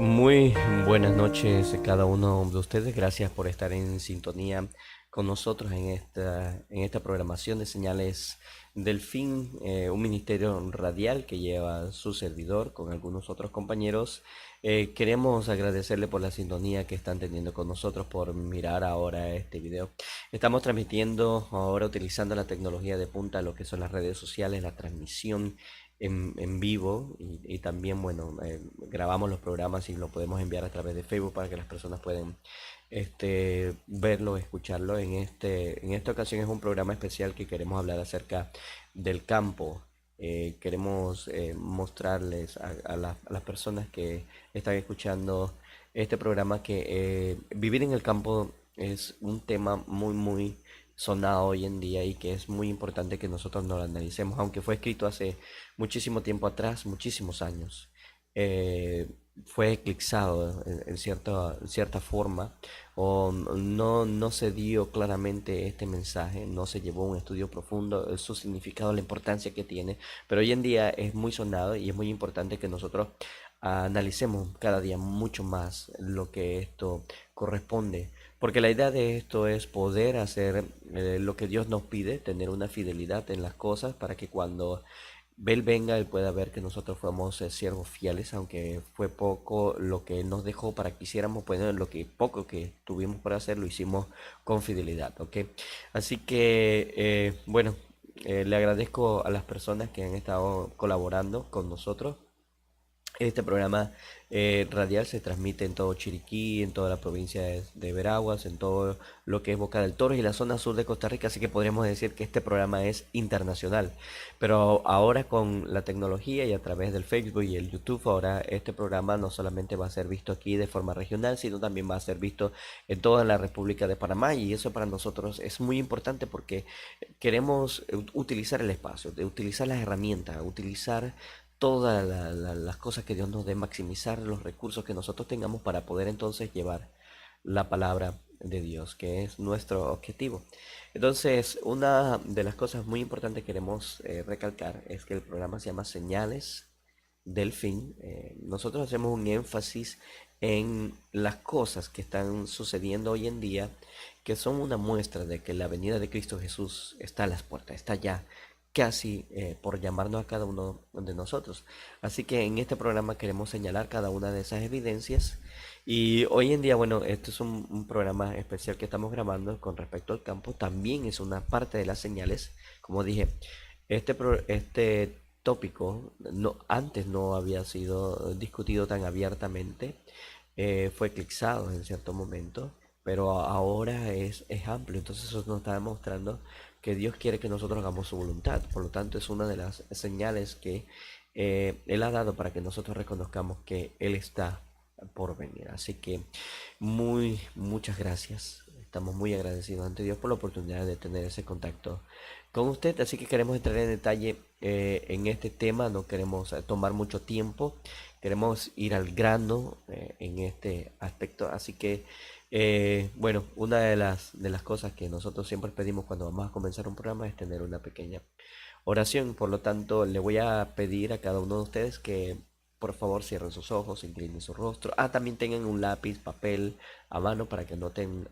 Muy buenas noches a cada uno de ustedes. Gracias por estar en sintonía con nosotros en esta programación de Señales del Fin, un ministerio radial que lleva su servidor con algunos otros compañeros. Queremos agradecerle por la sintonía que están teniendo con nosotros, por mirar ahora este video. Estamos transmitiendo ahora utilizando la tecnología de punta, lo que son las redes sociales, la transmisión en vivo y también, bueno, grabamos los programas y lo podemos enviar a través de Facebook para que las personas puedan verlo, escucharlo. En esta ocasión es un programa especial que queremos hablar acerca del campo. Queremos mostrarles a las personas que están escuchando este programa que vivir en el campo es un tema muy sonado hoy en día y que es muy importante que nosotros nos lo analicemos, aunque fue escrito hace muchísimo tiempo atrás, muchísimos años. eh, Fue eclipsado en cierta forma, o no se dio claramente este mensaje, no se llevó un estudio profundo, su significado, la importancia que tiene, pero hoy en día es muy sonado y es muy importante que nosotros analicemos cada día mucho más lo que esto corresponde, porque la idea de esto es poder hacer lo que Dios nos pide, tener una fidelidad en las cosas para que cuando Él venga, Él pueda ver que nosotros fuimos siervos fieles, aunque fue poco lo que Él nos dejó para que hiciéramos, pues lo que poco que tuvimos para hacer lo hicimos con fidelidad, ¿ok? Así que, bueno, le agradezco a las personas que han estado colaborando con nosotros. Este programa radial se transmite en todo Chiriquí, en toda la provincia de Veraguas, en todo lo que es Boca del Toro y la zona sur de Costa Rica, así que podríamos decir que este programa es internacional. Pero ahora con la tecnología y a través del Facebook y el YouTube, ahora este programa no solamente va a ser visto aquí de forma regional, sino también va a ser visto en toda la República de Panamá, y eso para nosotros es muy importante porque queremos utilizar el espacio, de utilizar las herramientas, utilizar todas las cosas que Dios nos dé, maximizar los recursos que nosotros tengamos para poder entonces llevar la palabra de Dios, que es nuestro objetivo. Entonces, una de las cosas muy importantes que queremos recalcar es que el programa se llama Señales del Fin. Nosotros hacemos un énfasis en las cosas que están sucediendo hoy en día, que son una muestra de que la venida de Cristo Jesús está a las puertas, está ya casi por llamarnos a cada uno de nosotros. Así que en este programa queremos señalar cada una de esas evidencias. Y hoy en día, bueno, esto es un programa especial que estamos grabando con respecto al campo. También es una parte de las señales. Como dije, este tópico antes no había sido discutido tan abiertamente. Fue eclipsado en cierto momento, pero ahora es amplio. Entonces eso nos está demostrando que Dios quiere que nosotros hagamos su voluntad. Por lo tanto, es una de las señales que Él ha dado para que nosotros reconozcamos que Él está por venir. Así que muchas gracias. Estamos muy agradecidos ante Dios por la oportunidad de tener ese contacto con usted. Así que queremos entrar en detalle en este tema. No queremos tomar mucho tiempo. Queremos ir al grano en este aspecto. Así que, bueno, una de las cosas que nosotros siempre pedimos cuando vamos a comenzar un programa es tener una pequeña oración. Por lo tanto, le voy a pedir a cada uno de ustedes que por favor cierren sus ojos, inclinen su rostro. También tengan un lápiz, papel a mano para que anoten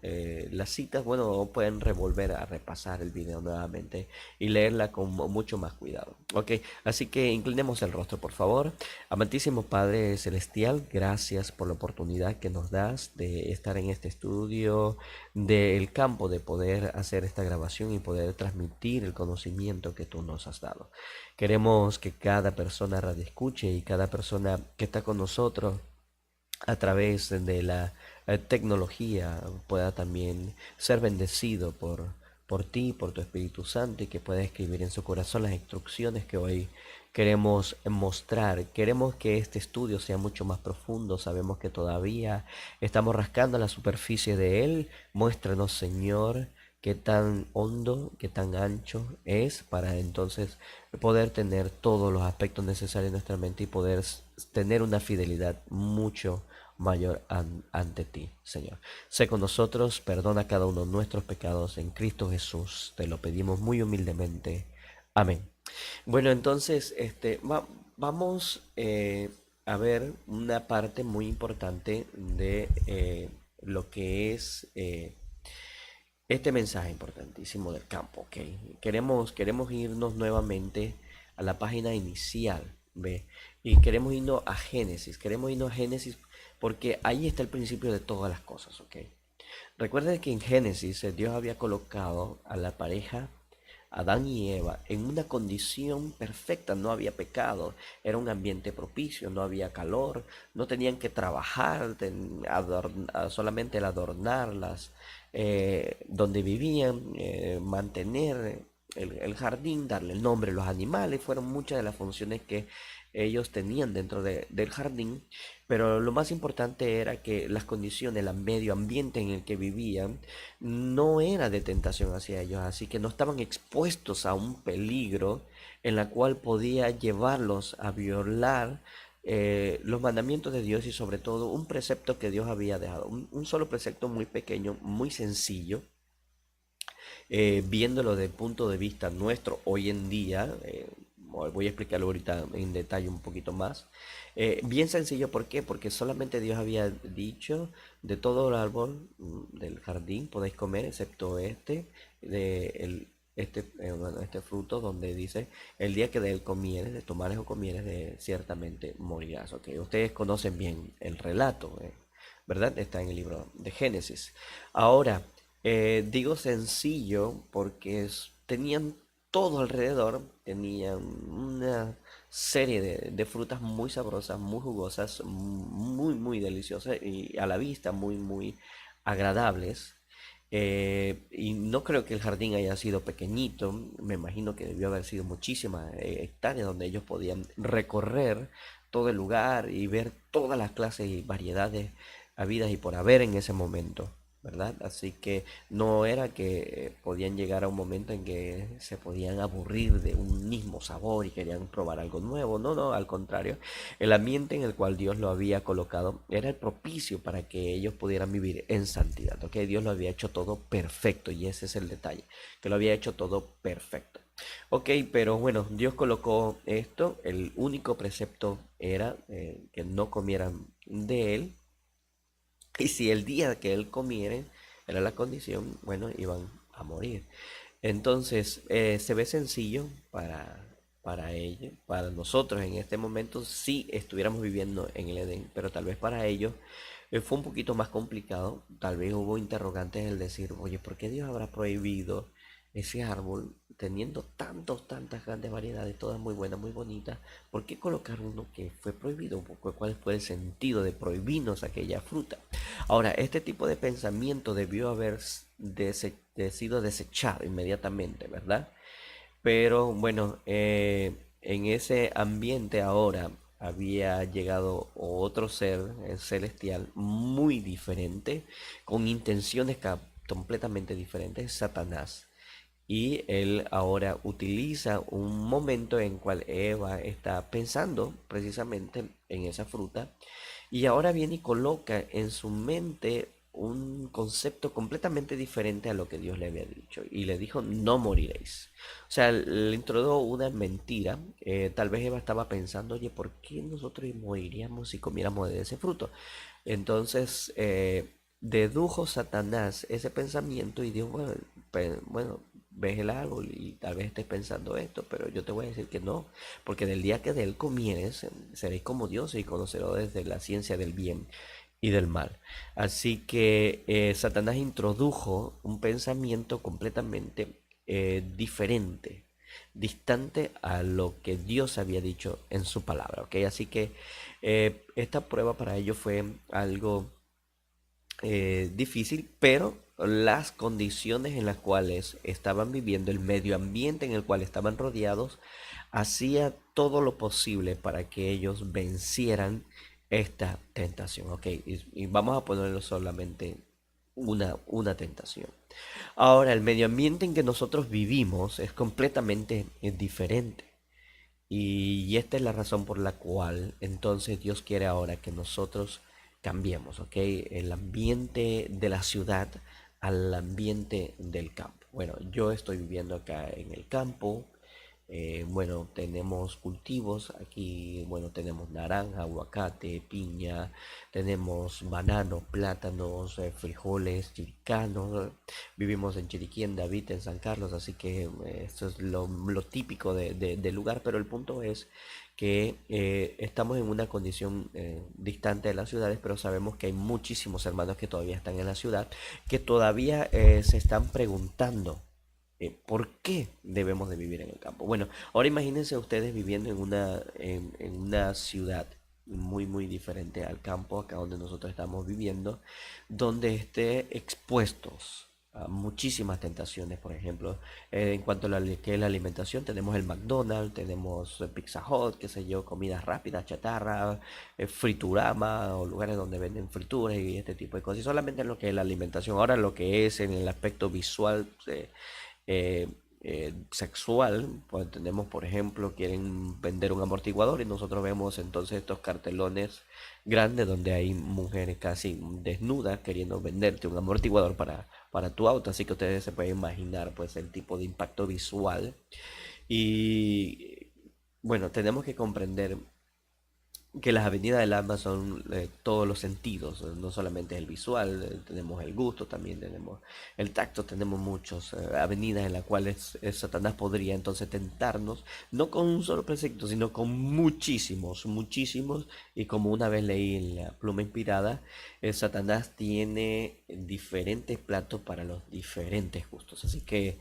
las citas. Bueno, o pueden revolver a repasar el video nuevamente y leerla con mucho más cuidado. Ok, así que inclinemos el rostro, por favor. Amantísimo Padre Celestial, gracias por la oportunidad que nos das de estar en este estudio del campo, de poder hacer esta grabación y poder transmitir el conocimiento que tú nos has dado. Queremos que cada persona radioescuche y cada persona que está con nosotros a través de la tecnología pueda también ser bendecido por ti, por tu Espíritu Santo, y que pueda escribir en su corazón las instrucciones que hoy queremos mostrar. Queremos que este estudio sea mucho más profundo. Sabemos que todavía estamos rascando la superficie de él. Muéstranos, Señor, qué tan hondo, qué tan ancho es, para entonces poder tener todos los aspectos necesarios en nuestra mente y poder tener una fidelidad mucho mayor ante ti, Señor. Sé con nosotros, perdona cada uno de nuestros pecados en Cristo Jesús. Te lo pedimos muy humildemente. Amén. Bueno, entonces, vamos. a ver una parte muy importante de lo que es este mensaje importantísimo del campo, ¿ok? Queremos irnos nuevamente a la página inicial, ¿ve? Y queremos irnos a Génesis porque ahí está el principio de todas las cosas, ¿ok? Recuerden que en Génesis Dios había colocado a la pareja Adán y Eva en una condición perfecta, no había pecado, era un ambiente propicio, no había calor, no tenían que trabajar, solamente el adornarlas, donde vivían, mantener el jardín, darle el nombre a los animales, fueron muchas de las funciones que ellos tenían dentro del jardín, pero lo más importante era que las condiciones, el medio ambiente en el que vivían, no era de tentación hacia ellos, así que no estaban expuestos a un peligro en la cual podía llevarlos a violar los mandamientos de Dios y sobre todo un precepto que Dios había dejado, un solo precepto muy pequeño, muy sencillo, viéndolo desde el punto de vista nuestro hoy en día. Voy a explicarlo ahorita en detalle un poquito más. Bien sencillo, ¿por qué? Porque solamente Dios había dicho, de todo el árbol del jardín podéis comer, excepto este fruto donde dice, el día que de él comieres, de tomares o comieres, ciertamente morirás. ¿Ok? Ustedes conocen bien el relato, ¿verdad? Está en el libro de Génesis. Ahora, digo sencillo porque tenían todo alrededor, tenían una serie de frutas muy sabrosas, muy jugosas, muy deliciosas y a la vista muy agradables. Y no creo que el jardín haya sido pequeñito, me imagino que debió haber sido muchísimas hectáreas donde ellos podían recorrer todo el lugar y ver todas las clases y variedades habidas y por haber en ese momento, ¿verdad? Así que no era que podían llegar a un momento en que se podían aburrir de un mismo sabor y querían probar algo nuevo. No, no, al contrario, el ambiente en el cual Dios lo había colocado era el propicio para que ellos pudieran vivir en santidad, ¿ok? Dios lo había hecho todo perfecto y ese es el detalle, que lo había hecho todo perfecto. Ok, pero bueno, Dios colocó esto, el único precepto era que no comieran de él, y si el día que él comiere era la condición, bueno, iban a morir. Entonces, se ve sencillo para ellos, para nosotros en este momento, si estuviéramos viviendo en el Edén, pero tal vez para ellos fue un poquito más complicado. Tal vez hubo interrogantes el decir, oye, ¿por qué Dios habrá prohibido ese árbol teniendo tantas grandes variedades, todas muy buenas, muy bonitas? ¿Por qué colocar uno que fue prohibido? ¿Cuál fue el sentido de prohibirnos aquella fruta? Ahora, este tipo de pensamiento debió haber sido desechado inmediatamente, ¿verdad? Pero bueno, en ese ambiente ahora había llegado otro ser celestial muy diferente, con intenciones completamente diferentes, Satanás. Y él ahora utiliza un momento en cual Eva está pensando precisamente en esa fruta y ahora viene y coloca en su mente un concepto completamente diferente a lo que Dios le había dicho. Y le dijo, no moriréis. O sea, le introdujo una mentira. Tal vez Eva estaba pensando, oye, ¿por qué nosotros moriríamos si comiéramos de ese fruto? Entonces, dedujo Satanás ese pensamiento y dijo, bueno, bueno, ves el árbol y tal vez estés pensando esto, pero yo te voy a decir que no, porque del día que de él comieres, seréis como Dios y conoceréis de la ciencia del bien y del mal. Así que Satanás introdujo un pensamiento completamente diferente, distante a lo que Dios había dicho en su palabra, ¿ok? Así que esta prueba para ellos fue algo difícil, pero las condiciones en las cuales estaban viviendo, el medio ambiente en el cual estaban rodeados, hacía todo lo posible para que ellos vencieran esta tentación. Ok, y vamos a ponerlo solamente una tentación. Ahora, el medio ambiente en que nosotros vivimos es completamente diferente. Y esta es la razón por la cual entonces Dios quiere ahora que nosotros cambiemos, ¿ok? El ambiente de la ciudad al ambiente del campo. Bueno, yo estoy viviendo acá en el campo, Bueno, tenemos cultivos aquí, bueno, tenemos naranja, aguacate, piña, tenemos bananos, plátanos, frijoles, chiricanos. Vivimos en Chiriquí, en David, en San Carlos, así que esto es lo típico del lugar, pero el punto es que estamos en una condición distante de las ciudades, pero sabemos que hay muchísimos hermanos que todavía están en la ciudad, que todavía se están preguntando ¿por qué debemos de vivir en el campo? Bueno, ahora imagínense ustedes viviendo en una ciudad muy diferente al campo, acá donde nosotros estamos viviendo, donde esté expuestos a muchísimas tentaciones, por ejemplo, en cuanto a que es la alimentación, tenemos el McDonald's, tenemos Pizza Hut, qué sé yo, comidas rápidas, chatarra, Friturama o lugares donde venden frituras y este tipo de cosas, y solamente en lo que es la alimentación. Ahora lo que es en el aspecto visual, eh, sexual, pues tenemos, por ejemplo, quieren vender un amortiguador y nosotros vemos entonces estos cartelones grandes donde hay mujeres casi desnudas queriendo venderte un amortiguador para tu auto, así que ustedes se pueden imaginar pues el tipo de impacto visual y bueno, tenemos que comprender que las avenidas del alma son todos los sentidos, no solamente el visual, tenemos el gusto, también tenemos el tacto, tenemos muchas avenidas en las cuales Satanás podría entonces tentarnos, no con un solo precepto, sino con muchísimos, y como una vez leí en la pluma inspirada, Satanás tiene diferentes platos para los diferentes gustos, así que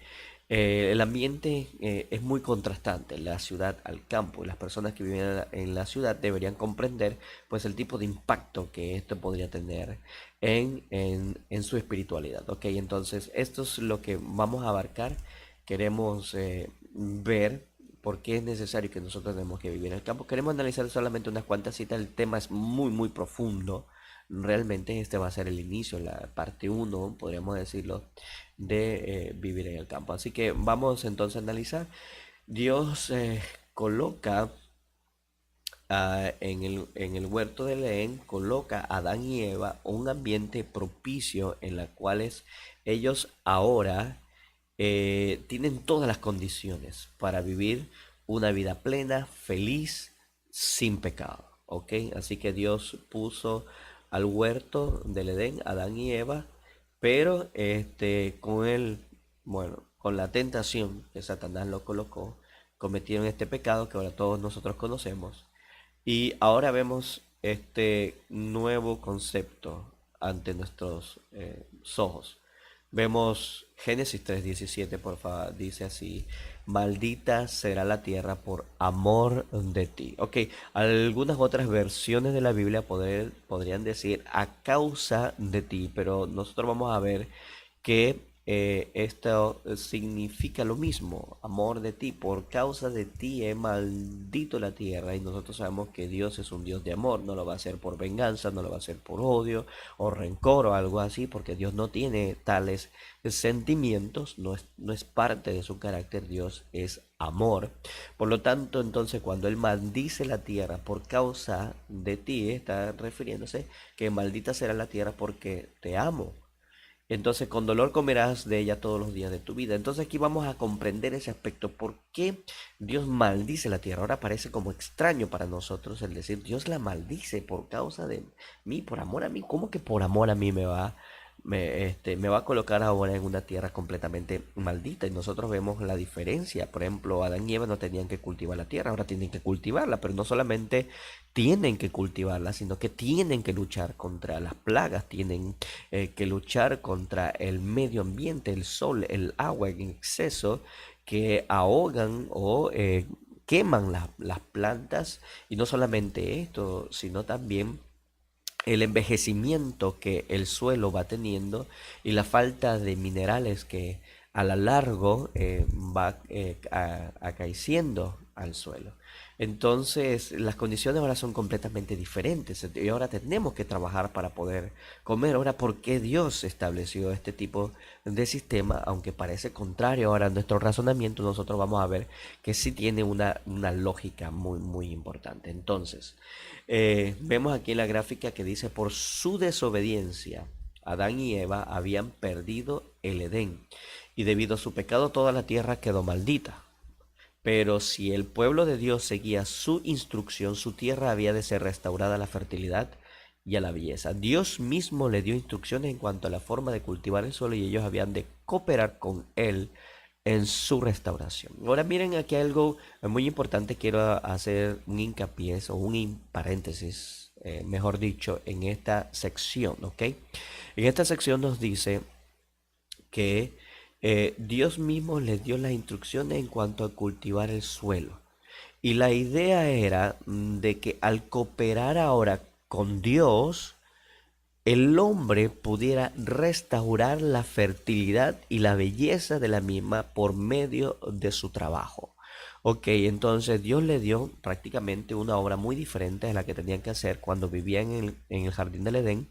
el ambiente es muy contrastante, la ciudad al campo, y las personas que viven en la ciudad deberían comprender pues el tipo de impacto que esto podría tener en su espiritualidad. Ok, entonces esto es lo que vamos a abarcar. Queremos ver por qué es necesario que nosotros tenemos que vivir en el campo. Queremos analizar solamente unas cuantas citas, el tema es muy profundo. Realmente este va a ser el inicio, la parte uno, podríamos decirlo, de vivir en el campo. Así que vamos entonces a analizar. Dios coloca en el huerto del Edén, coloca a Adán y Eva un ambiente propicio en la cuales ellos ahora tienen todas las condiciones para vivir una vida plena, feliz, sin pecado. ¿Ok? Así que Dios puso al huerto del Edén, Adán y Eva, pero con bueno, con la tentación que Satanás lo colocó, cometieron este pecado que ahora todos nosotros conocemos. Y ahora vemos este nuevo concepto ante nuestros ojos. Vemos Génesis 3:17, por favor, dice así: maldita será la tierra por amor de ti. Ok, algunas otras versiones de la Biblia podrían decir a causa de ti, pero nosotros vamos a ver que esto significa lo mismo, amor de ti, por causa de ti he maldito la tierra, y nosotros sabemos que Dios es un Dios de amor, no lo va a hacer por venganza, no lo va a hacer por odio o rencor o algo así, porque Dios no tiene tales sentimientos, no es parte de su carácter, Dios es amor. Por lo tanto, entonces cuando Él maldice la tierra por causa de ti, está refiriéndose que maldita será la tierra porque te amo. Entonces con dolor comerás de ella todos los días de tu vida. Entonces aquí vamos a comprender ese aspecto. ¿Por qué Dios maldice la tierra? Ahora parece como extraño para nosotros el decir Dios la maldice por causa de mí, por amor a mí. ¿Cómo que por amor a mí me va a colocar ahora en una tierra completamente maldita? Y nosotros vemos la diferencia. Por ejemplo, Adán y Eva no tenían que cultivar la tierra, ahora tienen que cultivarla, pero no solamente tienen que cultivarla, sino que tienen que luchar contra las plagas, tienen que luchar contra el medio ambiente, el sol, el agua en exceso que ahogan o queman las plantas. Y no solamente esto, sino también el envejecimiento que el suelo va teniendo y la falta de minerales que a la largo va acaeciendo al suelo. Entonces las condiciones ahora son completamente diferentes y ahora tenemos que trabajar para poder comer. Ahora, ¿por qué Dios estableció este tipo de sistema? Aunque parece contrario ahora a nuestro razonamiento, nosotros vamos a ver que sí tiene una lógica muy importante. Entonces, vemos aquí en la gráfica que dice: por su desobediencia, Adán y Eva habían perdido el Edén, y debido a su pecado toda la tierra quedó maldita. Pero si el pueblo de Dios seguía su instrucción, su tierra había de ser restaurada a la fertilidad y a la belleza. Dios mismo le dio instrucciones en cuanto a la forma de cultivar el suelo y ellos habían de cooperar con él en su restauración. Ahora miren aquí algo muy importante, quiero hacer un hincapié o un paréntesis, mejor dicho, en esta sección, ¿ok? En esta sección nos dice que Dios mismo les dio las instrucciones en cuanto a cultivar el suelo. Y la idea era de que al cooperar ahora con Dios, el hombre pudiera restaurar la fertilidad y la belleza de la misma por medio de su trabajo. Ok, entonces Dios le dio prácticamente una obra muy diferente a la que tenían que hacer cuando vivían en el jardín del Edén.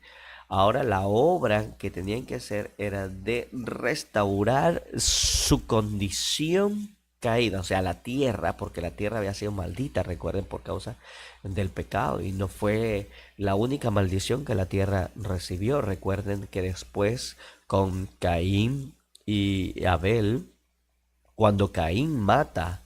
Ahora la obra que tenían que hacer era de restaurar su condición caída, o sea, la tierra, porque la tierra había sido maldita, recuerden, por causa del pecado, y no fue la única maldición que la tierra recibió. Recuerden que después con Caín y Abel, cuando Caín mata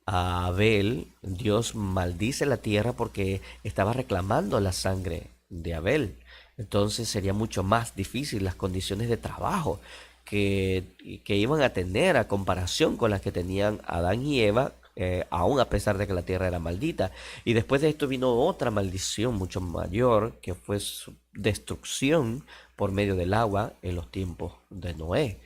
a Abel, Dios maldice la tierra porque estaba reclamando la sangre de Abel. Entonces sería mucho más difícil las condiciones de trabajo que iban a tener a comparación con las que tenían Adán y Eva, aún a pesar de que la tierra era maldita. Y después de esto vino otra maldición mucho mayor, que fue su destrucción por medio del agua en los tiempos de Noé.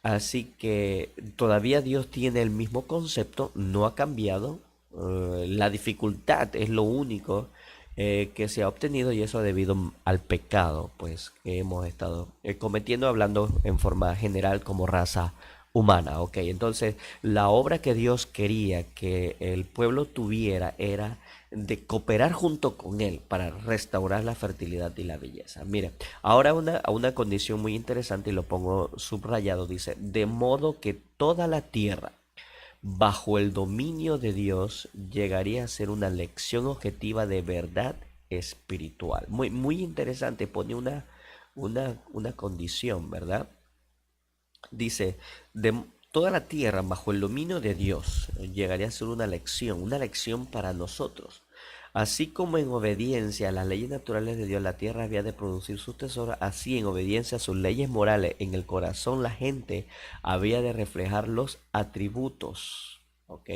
Así que todavía Dios tiene el mismo concepto, no ha cambiado. La dificultad es lo único que se ha obtenido y eso debido al pecado, pues que hemos estado cometiendo, hablando en forma general como raza humana. Ok, entonces la obra que Dios quería que el pueblo tuviera era de cooperar junto con él para restaurar la fertilidad y la belleza. Mire, ahora una condición muy interesante y lo pongo subrayado, dice, de modo que toda la tierra bajo el dominio de Dios llegaría a ser una lección objetiva de verdad espiritual. Muy, muy interesante, pone una condición, ¿verdad? Dice, de toda la tierra bajo el dominio de Dios llegaría a ser una lección para nosotros. Así como en obediencia a las leyes naturales de Dios la tierra había de producir sus tesoros, así en obediencia a sus leyes morales en el corazón la gente había de reflejar los atributos, ¿ok?,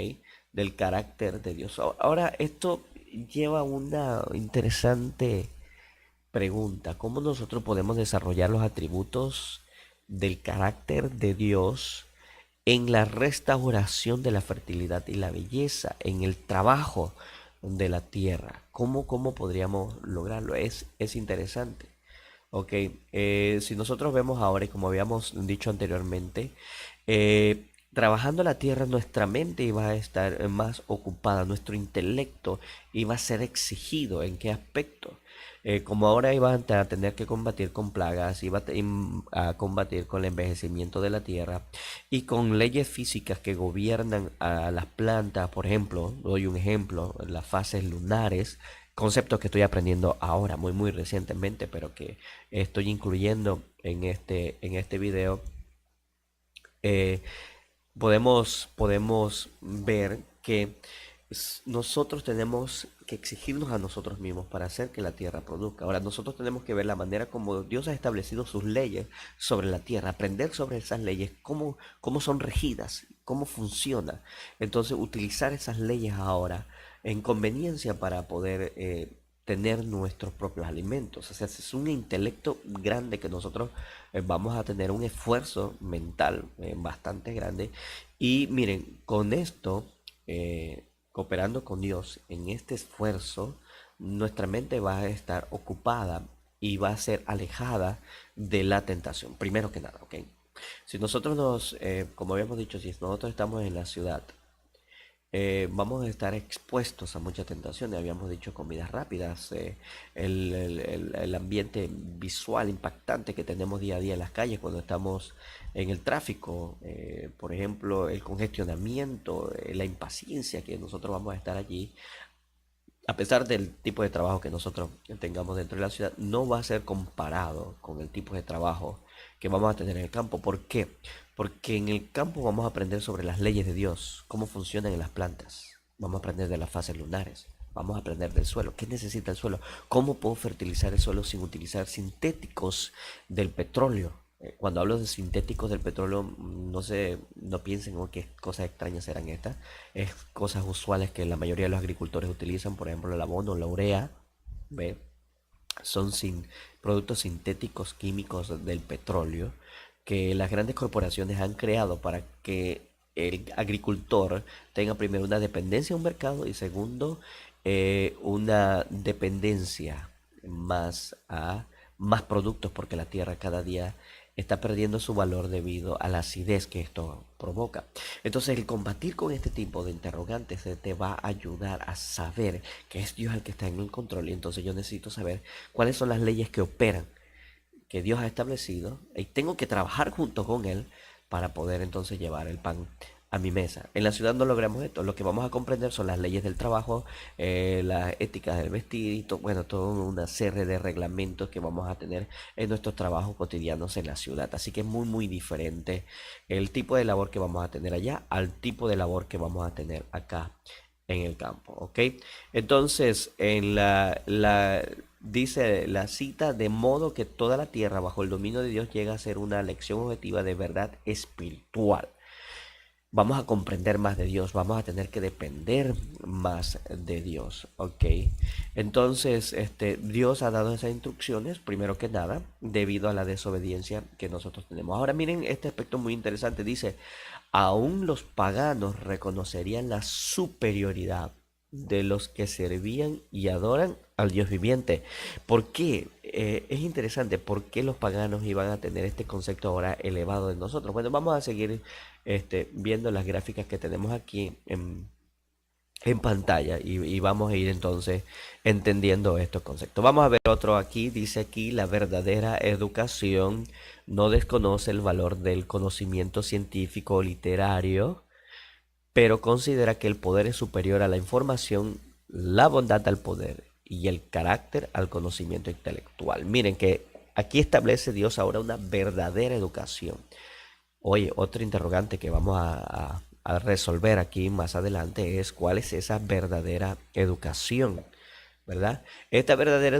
del carácter de Dios. Ahora, esto lleva a una interesante pregunta: ¿cómo nosotros podemos desarrollar los atributos del carácter de Dios en la restauración de la fertilidad y la belleza, en el trabajo de la tierra? ¿Cómo podríamos lograrlo? Es interesante. Ok, si nosotros vemos ahora, y como habíamos dicho anteriormente, trabajando la tierra, nuestra mente iba a estar más ocupada, nuestro intelecto iba a ser exigido. ¿En qué aspecto? Como ahora iban a tener que combatir con plagas, iba a combatir con el envejecimiento de la tierra y con leyes físicas que gobiernan a las plantas. Por ejemplo, doy un ejemplo, las fases lunares, conceptos que estoy aprendiendo ahora, muy muy recientemente, pero que estoy incluyendo en este video. eh, podemos ver que nosotros tenemos que exigirnos a nosotros mismos para hacer que la tierra produzca. Ahora, nosotros tenemos que ver la manera como Dios ha establecido sus leyes sobre la tierra, aprender sobre esas leyes, cómo son regidas, cómo funciona. Entonces, utilizar esas leyes ahora en conveniencia para poder tener nuestros propios alimentos. O sea, es un intelecto grande que nosotros vamos a tener un esfuerzo mental bastante grande. Y miren, con esto, cooperando con Dios en este esfuerzo, nuestra mente va a estar ocupada y va a ser alejada de la tentación, primero que nada, ¿ok? Si nosotros como habíamos dicho, si nosotros estamos en la ciudad, vamos a estar expuestos a muchas tentaciones. Habíamos dicho comidas rápidas, el ambiente visual impactante que tenemos día a día en las calles cuando estamos en el tráfico, por ejemplo, el congestionamiento, la impaciencia que nosotros vamos a estar allí. A pesar del tipo de trabajo que nosotros tengamos dentro de la ciudad, no va a ser comparado con el tipo de trabajo que vamos a tener en el campo. ¿Por qué? Porque en el campo vamos a aprender sobre las leyes de Dios, cómo funcionan en las plantas. Vamos a aprender de las fases lunares. Vamos a aprender del suelo. ¿Qué necesita el suelo? ¿Cómo puedo fertilizar el suelo sin utilizar sintéticos del petróleo? Cuando hablo de sintéticos del petróleo, no sé, no piensen qué cosas extrañas serán estas. Es cosas usuales que la mayoría de los agricultores utilizan, por ejemplo, el abono, la urea, ¿ve? Son productos sintéticos químicos del petróleo que las grandes corporaciones han creado para que el agricultor tenga primero una dependencia a un mercado y segundo una dependencia más a más productos porque la tierra cada día está perdiendo su valor debido a la acidez que esto provoca. Entonces el combatir con este tipo de interrogantes te va a ayudar a saber que es Dios el que está en el control y entonces yo necesito saber cuáles son las leyes que operan, que Dios ha establecido y tengo que trabajar junto con Él para poder entonces llevar el pan a mi mesa. En la ciudad no logramos esto. Lo que vamos a comprender son las leyes del trabajo, las éticas del vestir y bueno, toda una serie de reglamentos que vamos a tener en nuestros trabajos cotidianos en la ciudad. Así que es muy, muy diferente el tipo de labor que vamos a tener allá al tipo de labor que vamos a tener acá en el campo, ¿ok? Entonces, dice la cita, de modo que toda la tierra bajo el dominio de Dios llega a ser una lección objetiva de verdad espiritual. Vamos a comprender más de Dios, vamos a tener que depender más de Dios, ¿ok? Entonces, Dios ha dado esas instrucciones, primero que nada, debido a la desobediencia que nosotros tenemos. Ahora miren este aspecto muy interesante, dice, aún los paganos reconocerían la superioridad de los que servían y adoran al Dios viviente. ¿Por qué? Es interesante, ¿por qué los paganos iban a tener este concepto ahora elevado de nosotros? Bueno, vamos a seguir viendo las gráficas que tenemos aquí en pantalla y vamos a ir entonces entendiendo estos conceptos. Vamos a ver otro aquí, dice aquí, la verdadera educación no desconoce el valor del conocimiento científico o literario, pero considera que el poder es superior a la información, la bondad al poder y el carácter al conocimiento intelectual. Miren que aquí establece Dios ahora una verdadera educación. Oye, otro interrogante que vamos a resolver aquí más adelante es cuál es esa verdadera educación, ¿verdad? Esta verdadera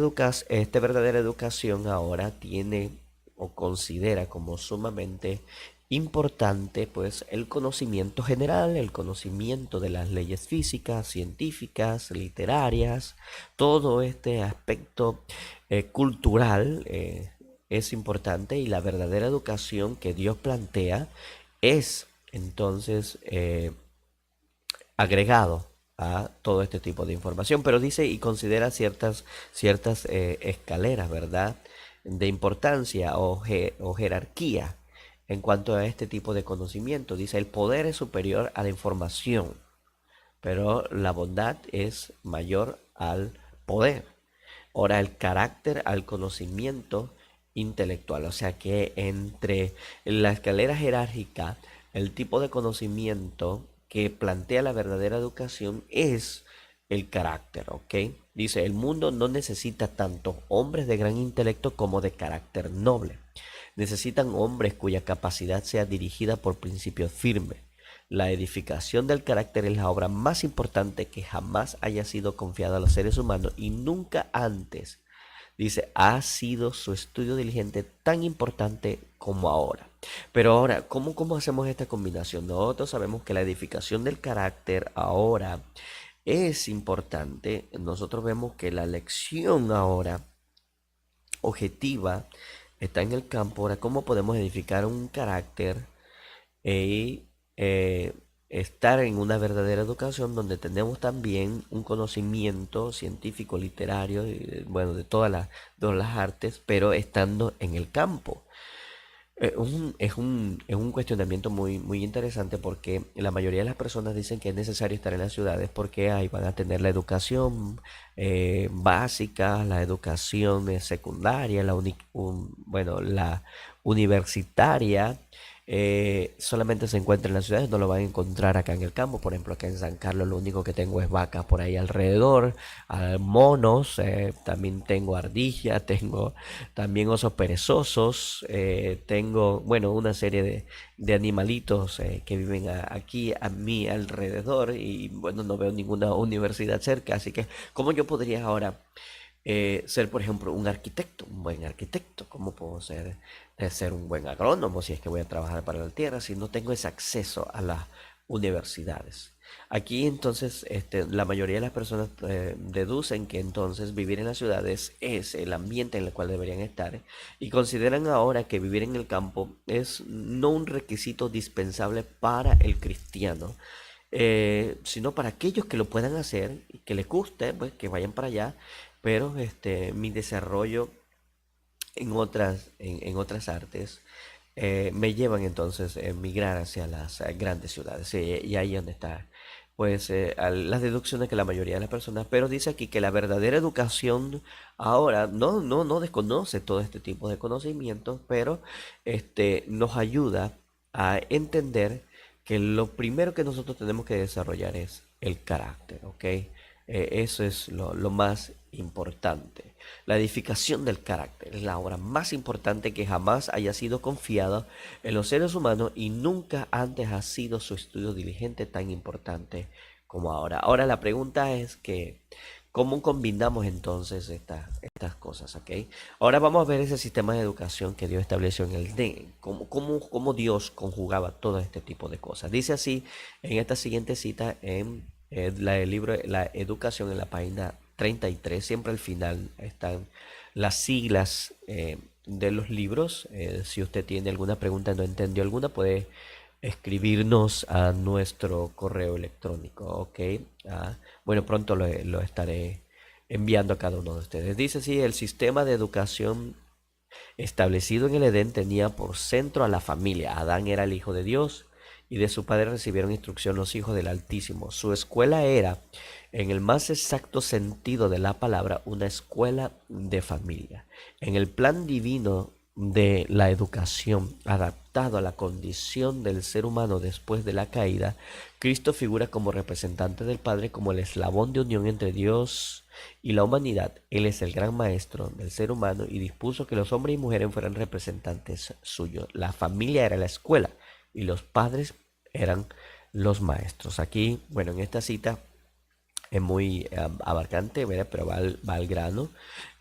educación ahora tiene o considera como sumamente importante pues el conocimiento general, el conocimiento de las leyes físicas, científicas, literarias, todo este aspecto cultural es importante y la verdadera educación que Dios plantea es entonces agregado a todo este tipo de información, pero dice y considera ciertas escaleras, ¿verdad? De importancia o jerarquía en cuanto a este tipo de conocimiento. Dice, el poder es superior a la información, pero la bondad es mayor al poder. Ahora, el carácter al conocimiento intelectual, o sea que entre la escalera jerárquica, el tipo de conocimiento que plantea la verdadera educación es el carácter, ¿ok? Dice, el mundo no necesita tanto hombres de gran intelecto como de carácter noble. Necesitan hombres cuya capacidad sea dirigida por principios firmes. La edificación del carácter es la obra más importante que jamás haya sido confiada a los seres humanos y nunca antes, dice, ha sido su estudio diligente tan importante como ahora. Pero ahora, ¿cómo hacemos esta combinación? Nosotros sabemos que la edificación del carácter ahora es importante. Nosotros vemos que la lección ahora objetiva está en el campo. Ahora, ¿cómo podemos edificar un carácter y estar en una verdadera educación donde tenemos también un conocimiento científico, literario, bueno, de todas las artes, pero estando en el campo? Es un cuestionamiento muy, muy interesante porque la mayoría de las personas dicen que es necesario estar en las ciudades porque ahí van a tener la educación básica, la educación secundaria, bueno, la universitaria, solamente se encuentra en las ciudades, no lo van a encontrar acá en el campo. Por ejemplo, acá en San Carlos lo único que tengo es vacas por ahí alrededor, monos, también tengo ardillas, tengo también osos perezosos, tengo, bueno, una serie de animalitos que viven aquí a mi alrededor y bueno, no veo ninguna universidad cerca, así que ¿cómo yo podría ahora ser, por ejemplo, un arquitecto, un buen arquitecto? ¿Cómo puedo ser un buen agrónomo si es que voy a trabajar para la tierra si no tengo ese acceso a las universidades? Aquí entonces la mayoría de las personas deducen que entonces vivir en las ciudades es el ambiente en el cual deberían estar y consideran ahora que vivir en el campo es no un requisito dispensable para el cristiano, sino para aquellos que lo puedan hacer y que les guste, pues que vayan para allá, pero mi desarrollo en otras artes me llevan entonces a migrar hacia las grandes ciudades. Y ahí es donde está pues las deducciones que la mayoría de las personas, pero dice aquí que la verdadera educación ahora no desconoce todo este tipo de conocimientos, pero nos ayuda a entender que lo primero que nosotros tenemos que desarrollar es el carácter, ¿ok? Eso es lo más importante. La edificación del carácter es la obra más importante que jamás haya sido confiada en los seres humanos y nunca antes ha sido su estudio diligente tan importante como ahora. Ahora la pregunta es que, ¿cómo combinamos entonces estas cosas? ¿Ok? Ahora vamos a ver ese sistema de educación que Dios estableció en el D, cómo Dios conjugaba todo este tipo de cosas. Dice así en esta siguiente cita en el libro La Educación en la página 33, siempre al final están las siglas de los libros. Si usted tiene alguna pregunta, no entendió alguna, puede escribirnos a nuestro correo electrónico, ¿ok? Bueno, pronto lo estaré enviando a cada uno de ustedes. Dice así: el sistema de educación establecido en el Edén tenía por centro a la familia. Adán era el hijo de Dios y de su padre recibieron instrucción los hijos del Altísimo. Su escuela era, en el más exacto sentido de la palabra, una escuela de familia. En el plan divino de la educación adaptado a la condición del ser humano después de la caída, Cristo figura como representante del Padre, como el eslabón de unión entre Dios y la humanidad. Él es el gran maestro del ser humano y dispuso que los hombres y mujeres fueran representantes suyos. La familia era la escuela y los padres eran los maestros. Aquí, bueno, en esta cita es muy abarcante, ¿verdad? Pero va al grano.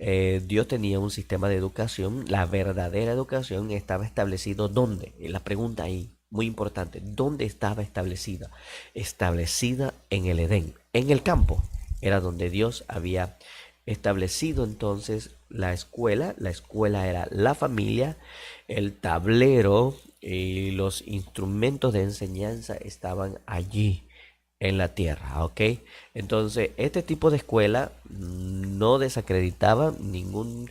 Dios tenía un sistema de educación. La verdadera educación estaba establecido ¿dónde? La pregunta ahí, muy importante, ¿dónde estaba establecida? Establecida en el Edén, en el campo. Era donde Dios había establecido entonces la escuela. La escuela era la familia, el tablero y los instrumentos de enseñanza estaban allí en la tierra, ¿ok? Entonces, este tipo de escuela no desacreditaba ningún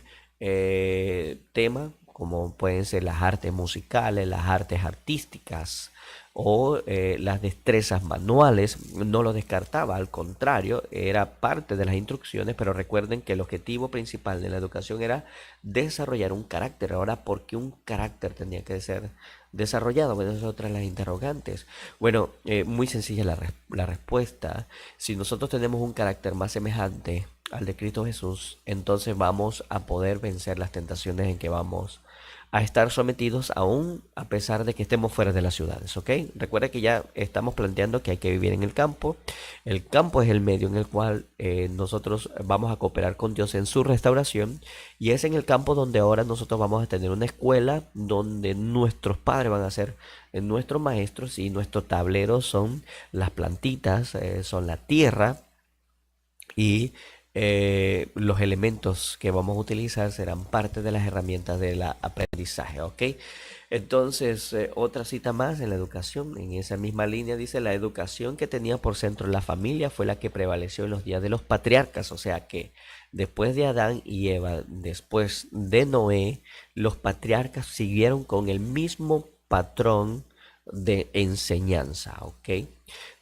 tema, como pueden ser las artes musicales, las artes artísticas o las destrezas manuales, no lo descartaba, al contrario, era parte de las instrucciones, pero recuerden que el objetivo principal de la educación era desarrollar un carácter. Ahora, ¿por qué un carácter tenía que ser desarrollado? Bueno, esas son otras las interrogantes. Bueno, muy sencilla la respuesta. Si nosotros tenemos un carácter más semejante al de Cristo Jesús, entonces vamos a poder vencer las tentaciones en que vamos a estar sometidos aún a pesar de que estemos fuera de las ciudades, ¿ok? Recuerda que ya estamos planteando que hay que vivir en el campo. El campo es el medio en el cual nosotros vamos a cooperar con Dios en su restauración y es en el campo donde ahora nosotros vamos a tener una escuela donde nuestros padres van a ser nuestros maestros y nuestro tablero son las plantitas, son la tierra y los elementos que vamos a utilizar serán parte de las herramientas del aprendizaje, ¿ok? Entonces, otra cita más en la educación, en esa misma línea dice: la educación que tenía por centro la familia fue la que prevaleció en los días de los patriarcas, o sea que después de Adán y Eva, después de Noé, los patriarcas siguieron con el mismo patrón de enseñanza, ¿ok?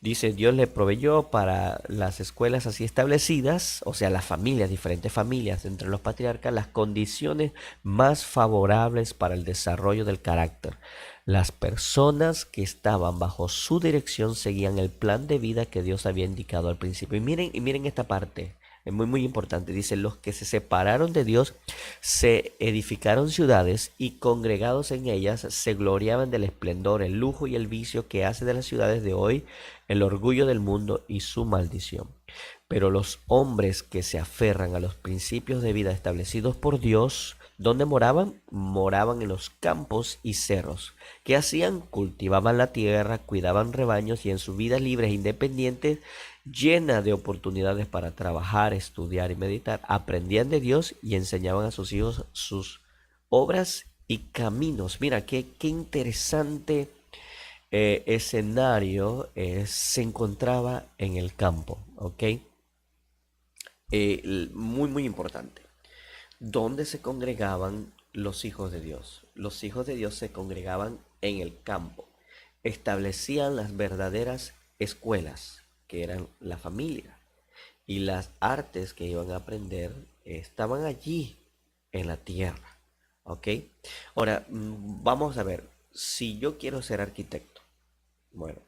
Dice, Dios le proveyó para las escuelas así establecidas, o sea, las familias, diferentes familias entre los patriarcas, las condiciones más favorables para el desarrollo del carácter. Las personas que estaban bajo su dirección seguían el plan de vida que Dios había indicado al principio. Y miren esta parte, es muy muy importante. Dice, los que se separaron de Dios se edificaron ciudades y congregados en ellas se gloriaban del esplendor, el lujo y el vicio que hace de las ciudades de hoy el orgullo del mundo y su maldición. Pero los hombres que se aferran a los principios de vida establecidos por Dios, ¿dónde moraban? Moraban en los campos y cerros. ¿Qué hacían? Cultivaban la tierra, cuidaban rebaños y en su vida libre e independiente, llena de oportunidades para trabajar, estudiar y meditar, aprendían de Dios y enseñaban a sus hijos sus obras y caminos. Mira, qué interesante escenario se encontraba en el campo, ¿ok? Muy, muy importante. ¿Dónde se congregaban los hijos de Dios? Los hijos de Dios se congregaban en el campo. Establecían las verdaderas escuelas, que eran la familia. Y las artes que iban a aprender estaban allí, en la tierra. ¿Ok? Ahora, vamos a ver, si yo quiero ser arquitecto, bueno,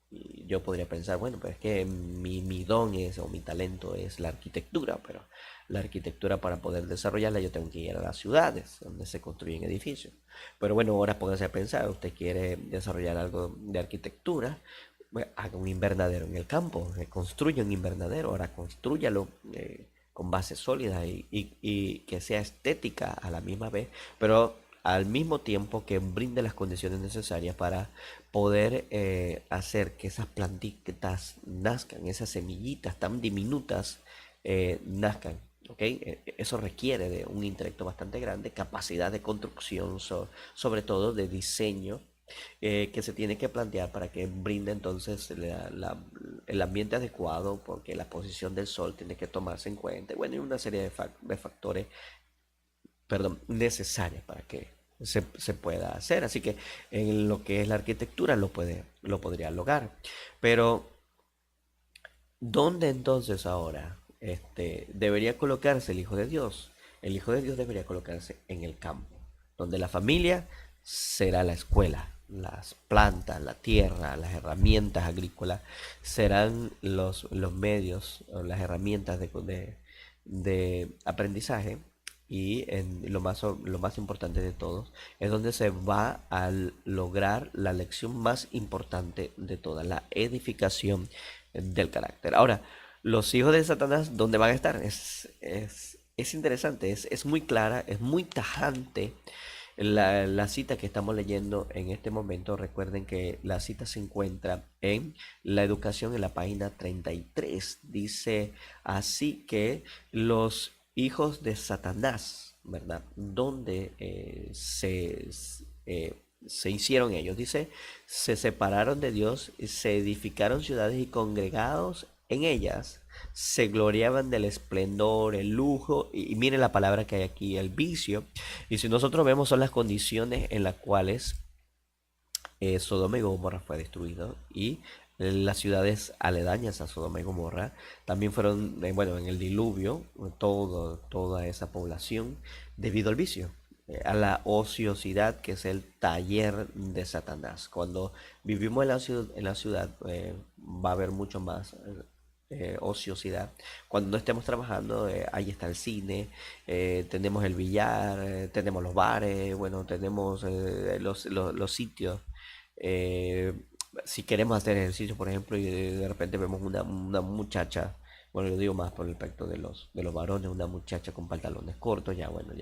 y yo podría pensar, bueno, pues es que mi don es o mi talento es la arquitectura, pero la arquitectura para poder desarrollarla yo tengo que ir a las ciudades donde se construyen edificios. Pero bueno, ahora póngase a pensar, usted quiere desarrollar algo de arquitectura, bueno, haga un invernadero en el campo, construya un invernadero, ahora construyalo con bases sólidas y que sea estética a la misma vez, pero al mismo tiempo que brinde las condiciones necesarias para poder hacer que esas plantitas nazcan, esas semillitas tan diminutas nazcan. ¿Ok? Eso requiere de un intelecto bastante grande, capacidad de construcción, sobre todo de diseño, que se tiene que plantear para que brinde entonces el ambiente adecuado, porque la posición del sol tiene que tomarse en cuenta. Bueno, y una serie de factores, perdón, necesarias para que se pueda hacer. Así que en lo que es la arquitectura lo podría lograr. Pero, ¿dónde entonces ahora debería colocarse el Hijo de Dios? El Hijo de Dios debería colocarse en el campo, donde la familia será la escuela, las plantas, la tierra, las herramientas agrícolas serán los medios o las herramientas de aprendizaje y lo más importante de todos es donde se va a lograr la lección más importante de toda, la edificación del carácter. Ahora, los hijos de Satanás, ¿dónde van a estar? Es interesante, es muy clara, es muy tajante la cita que estamos leyendo en este momento. Recuerden que la cita se encuentra en la educación en la página 33. Dice así que los hijos de Satanás, ¿verdad? ¿Dónde se hicieron ellos? Dice, se separaron de Dios, se edificaron ciudades y congregados en ellas se gloriaban del esplendor, el lujo, y miren la palabra que hay aquí, el vicio. Y si nosotros vemos son las condiciones en las cuales Sodoma y Gomorra fue destruido y las ciudades aledañas a Sodoma y Gomorra también fueron, bueno, en el diluvio, toda esa población debido al vicio, a la ociosidad que es el taller de Satanás. Cuando vivimos en la ciudad va a haber mucho más ociosidad. Cuando no estemos trabajando, ahí está el cine, tenemos el billar, tenemos los bares, bueno, tenemos los sitios. eh, si queremos hacer ejercicio, por ejemplo, y de repente vemos una muchacha, bueno, yo digo más por el aspecto de los varones, una muchacha con pantalones cortos, ya bueno,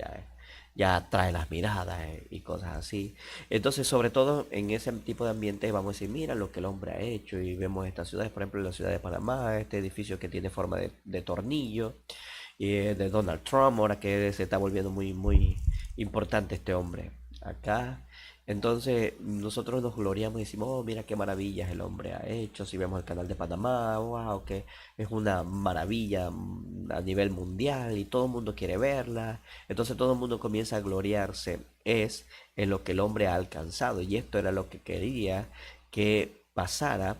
ya atrae las miradas y cosas así. Entonces, sobre todo en ese tipo de ambiente, vamos a decir, mira lo que el hombre ha hecho, y vemos estas ciudades, por ejemplo, en la ciudad de Panamá, este edificio que tiene forma de tornillo, y de Donald Trump, ahora que se está volviendo muy, muy importante este hombre acá. Entonces nosotros nos gloriamos y decimos, oh, mira qué maravillas el hombre ha hecho. Si vemos el canal de Panamá, wow, que es una maravilla a nivel mundial y todo el mundo quiere verla. Entonces todo el mundo comienza a gloriarse es en lo que el hombre ha alcanzado, y esto era lo que quería que pasara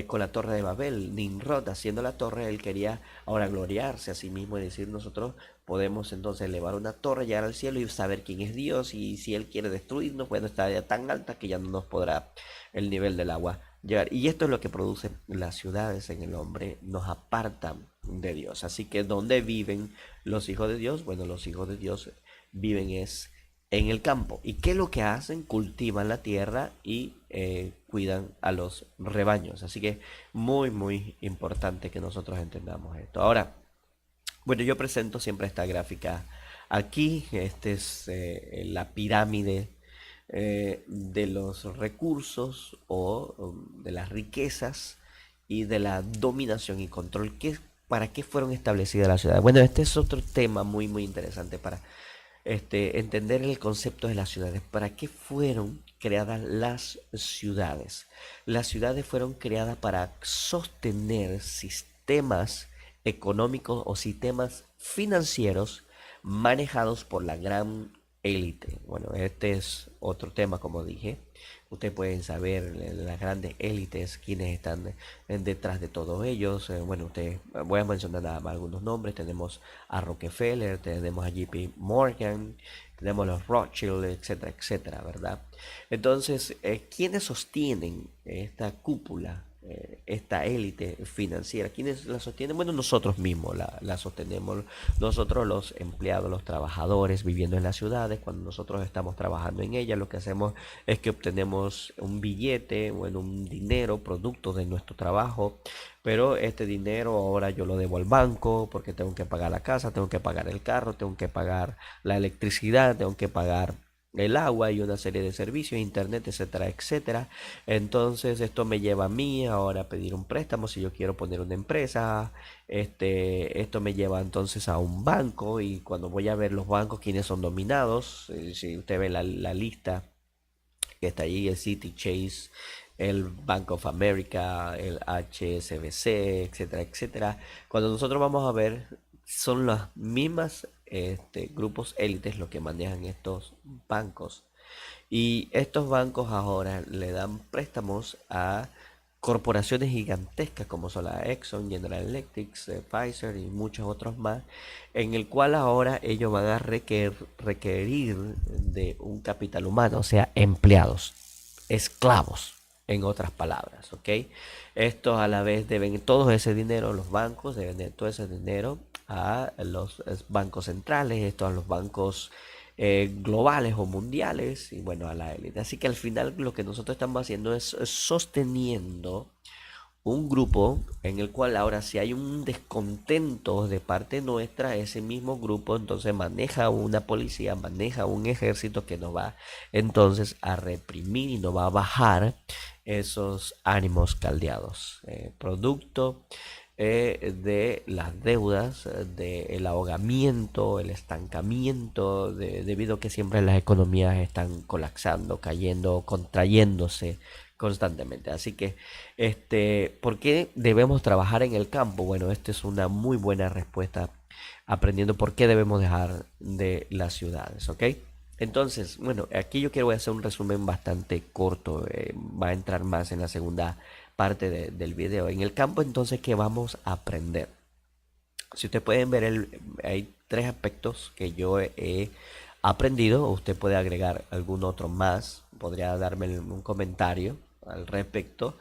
con la torre de Babel. Nimrod haciendo la torre, él quería ahora gloriarse a sí mismo y decir: nosotros podemos entonces elevar una torre, llegar al cielo y saber quién es Dios, y si Él quiere destruirnos, bueno, está ya tan alta que ya no nos podrá el nivel del agua llegar. Y esto es lo que produce las ciudades en el hombre, nos apartan de Dios. Así que ¿dónde viven los hijos de Dios? Bueno, los hijos de Dios viven es en el campo. ¿Y qué es lo que hacen? Cultivan la tierra y cuidan a los rebaños. Así que muy, muy importante que nosotros entendamos esto. Ahora, bueno, yo presento siempre esta gráfica aquí. Esta es la pirámide de los recursos o de las riquezas y de la dominación y control. ¿Para qué fueron establecidas las ciudades? Bueno, este es otro tema muy, muy interesante para entender el concepto de las ciudades. ¿Para qué fueron creadas las ciudades? Las ciudades fueron creadas para sostener sistemas económicos o sistemas financieros manejados por la gran élite. Bueno, este es otro tema, como dije. Ustedes pueden saber las grandes élites, quienes están detrás de todos ellos. Bueno, voy a mencionar nada más algunos nombres. Tenemos a Rockefeller, tenemos a JP Morgan, tenemos a los Rothschild, etcétera, etcétera, ¿verdad? Entonces, ¿quiénes sostienen esta cúpula, esta élite financiera? ¿Quiénes la sostienen? Bueno, nosotros mismos la sostenemos, nosotros los empleados, los trabajadores viviendo en las ciudades. Cuando nosotros estamos trabajando en ellas, lo que hacemos es que obtenemos un billete, bueno, un dinero producto de nuestro trabajo, pero este dinero ahora yo lo debo al banco porque tengo que pagar la casa, tengo que pagar el carro, tengo que pagar la electricidad, tengo que pagar el agua y una serie de servicios, internet, etcétera, etcétera. Entonces esto me lleva a mí ahora a pedir un préstamo si yo quiero poner una empresa. Esto me lleva entonces a un banco, y cuando voy a ver los bancos quienes son dominados, si usted ve la lista que está allí: el Citi, Chase, el Bank of America, el HSBC, etcétera, etcétera. Cuando nosotros vamos a ver, son las mismas grupos élites los que manejan estos bancos. Y estos bancos ahora le dan préstamos a corporaciones gigantescas como son la Exxon, General Electric, Pfizer y muchos otros más, en el cual ahora ellos van a requerir de un capital humano, o sea, empleados, esclavos, en otras palabras, ¿ok? Estos a la vez deben todo ese dinero, los bancos deben de todo ese dinero a los bancos centrales, esto a los bancos globales o mundiales, y bueno, a la élite. Así que al final lo que nosotros estamos haciendo es sosteniendo un grupo en el cual ahora, si hay un descontento de parte nuestra, ese mismo grupo entonces maneja una policía, maneja un ejército que nos va entonces a reprimir y nos va a bajar esos ánimos caldeados, producto de las deudas, del ahogamiento, el estancamiento, debido a que siempre las economías están colapsando, cayendo, contrayéndose constantemente. Así que, ¿por qué debemos trabajar en el campo? Bueno, esta es una muy buena respuesta, aprendiendo por qué debemos dejar de las ciudades, ¿ok? Entonces, bueno, aquí yo quiero hacer un resumen bastante corto, va a entrar más en la segunda parte del video. En el campo, entonces, ¿qué vamos a aprender? Si ustedes pueden ver, hay tres aspectos que yo he aprendido. Usted puede agregar algún otro más, podría darme un comentario al respecto.